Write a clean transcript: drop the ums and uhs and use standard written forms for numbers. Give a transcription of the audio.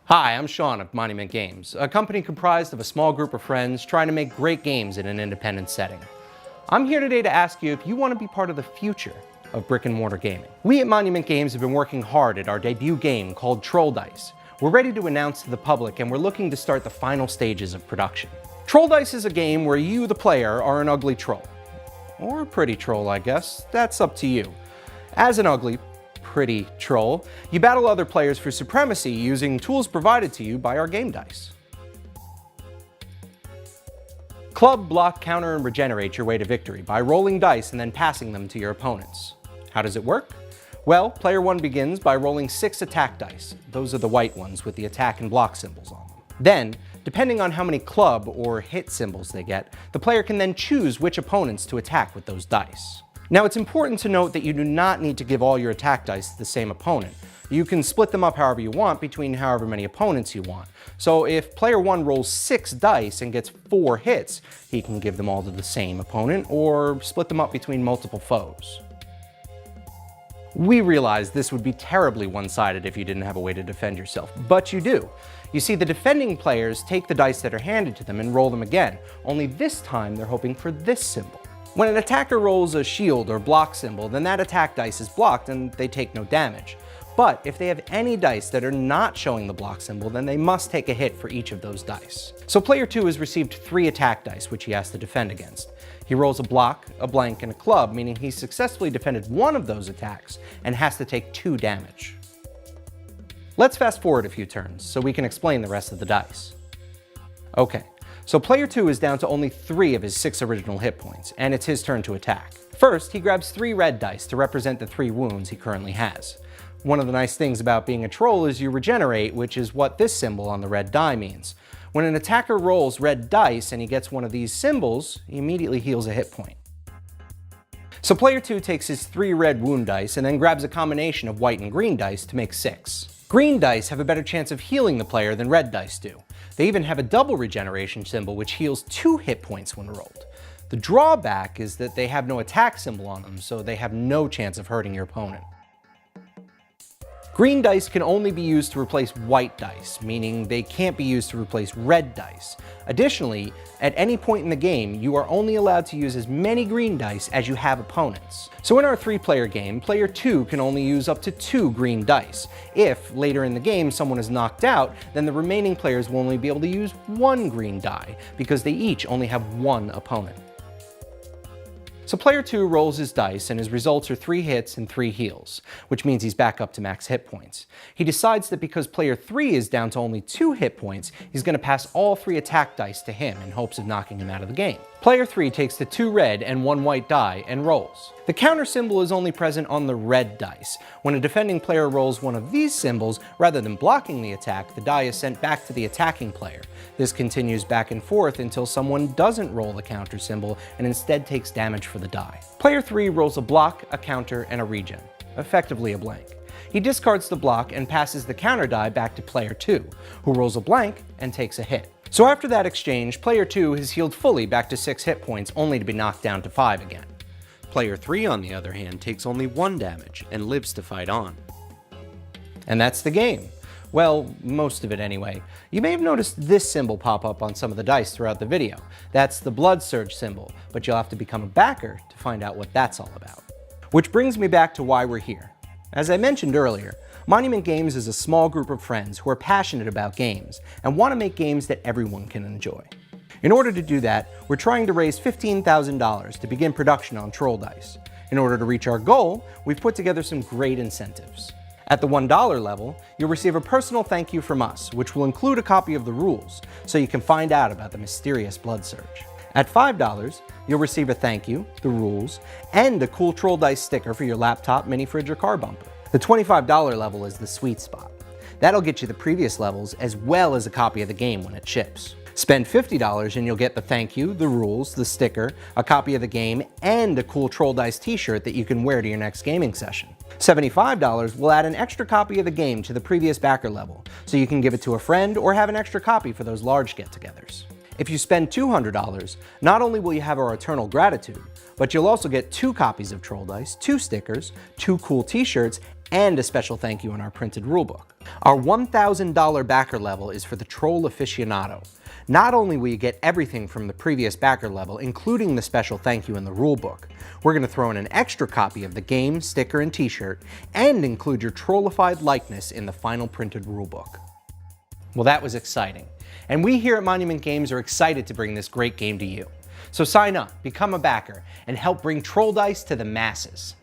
Hi, I'm Sean of Monument Games, a company comprised of a small group of friends trying to make great games in an independent setting. I'm here today to ask you if you want to be part of the future of brick and mortar gaming. We at Monument Games have been working hard at our debut game called Troll Dice. We're ready to announce to the public and we're looking to start the final stages of production. Troll Dice is a game where you, the player, are an ugly troll. Or a pretty troll, I guess. That's up to you. As an ugly, pretty troll, you battle other players for supremacy using tools provided to you by our game dice. Club, block, counter, and regenerate your way to victory by rolling dice and then passing them to your opponents. How does it work? Well, player 1 begins by rolling 6 attack dice. Those are the white ones with the attack and block symbols on them. Then, depending on how many club or hit symbols they get, the player can then choose which opponents to attack with those dice. Now, it's important to note that you do not need to give all your attack dice to the same opponent. You can split them up however you want between however many opponents you want. So if player 1 rolls 6 dice and gets 4 hits, he can give them all to the same opponent or split them up between multiple foes. We realize this would be terribly one-sided if you didn't have a way to defend yourself, but you do. You see, the defending players take the dice that are handed to them and roll them again, only this time they're hoping for this symbol. When an attacker rolls a shield or block symbol, then that attack dice is blocked and they take no damage. But if they have any dice that are not showing the block symbol, then they must take a hit for each of those dice. So player 2 has received 3 attack dice, which he has to defend against. He rolls a block, a blank, and a club, meaning he successfully defended one of those attacks and has to take 2 damage. Let's fast forward a few turns so we can explain the rest of the dice. Okay. So player 2 is down to only 3 of his 6 original hit points, and it's his turn to attack. First, he grabs 3 red dice to represent the 3 wounds he currently has. One of the nice things about being a troll is you regenerate, which is what this symbol on the red die means. When an attacker rolls red dice and he gets one of these symbols, he immediately heals a hit point. So player 2 takes his 3 red wound dice and then grabs a combination of white and green dice to make 6. Green dice have a better chance of healing the player than red dice do. They even have a double regeneration symbol which heals 2 hit points when rolled. The drawback is that they have no attack symbol on them, so they have no chance of hurting your opponent. Green dice can only be used to replace white dice, meaning they can't be used to replace red dice. Additionally, at any point in the game, you are only allowed to use as many green dice as you have opponents. So in our 3-player game, player 2 can only use up to 2 green dice. If, later in the game, someone is knocked out, then the remaining players will only be able to use 1 green die, because they each only have 1 opponent. So player 2 rolls his dice and his results are 3 hits and 3 heals, which means he's back up to max hit points. He decides that because player 3 is down to only 2 hit points, he's going to pass all 3 attack dice to him in hopes of knocking him out of the game. Player 3 takes the 2 red and 1 white die and rolls. The counter symbol is only present on the red dice. When a defending player rolls one of these symbols, rather than blocking the attack, the die is sent back to the attacking player. This continues back and forth until someone doesn't roll the counter symbol and instead takes damage for the die. Player 3 rolls a block, a counter, and a regen, effectively a blank. He discards the block and passes the counter die back to player 2, who rolls a blank and takes a hit. So after that exchange, player 2 has healed fully back to 6 hit points, only to be knocked down to 5 again. Player 3, on the other hand, takes only 1 damage and lives to fight on. And that's the game. Well, most of it anyway. You may have noticed this symbol pop up on some of the dice throughout the video. That's the blood surge symbol, but you'll have to become a backer to find out what that's all about. Which brings me back to why we're here. As I mentioned earlier, Monument Games is a small group of friends who are passionate about games and want to make games that everyone can enjoy. In order to do that, we're trying to raise $15,000 to begin production on Troll Dice. In order to reach our goal, we've put together some great incentives. At the $1 level, you'll receive a personal thank you from us, which will include a copy of the rules, so you can find out about the mysterious blood surge. At $5, you'll receive a thank you, the rules, and a cool Troll Dice sticker for your laptop, mini fridge, or car bumper. The $25 level is the sweet spot. That'll get you the previous levels as well as a copy of the game when it ships. Spend $50 and you'll get the thank you, the rules, the sticker, a copy of the game, and a cool Troll Dice t-shirt that you can wear to your next gaming session. $75 will add an extra copy of the game to the previous backer level, so you can give it to a friend or have an extra copy for those large get-togethers. If you spend $200, not only will you have our eternal gratitude, but you'll also get 2 copies of Troll Dice, 2 stickers, 2 cool t-shirts, and a special thank you in our printed rulebook. Our $1,000 backer level is for the Troll Aficionado. Not only will you get everything from the previous backer level, including the special thank you in the rulebook, we're going to throw in an extra copy of the game, sticker, and t-shirt, and include your trollified likeness in the final printed rulebook. Well, that was exciting. And we here at Monument Games are excited to bring this great game to you. So sign up, become a backer, and help bring Troll Dice to the masses.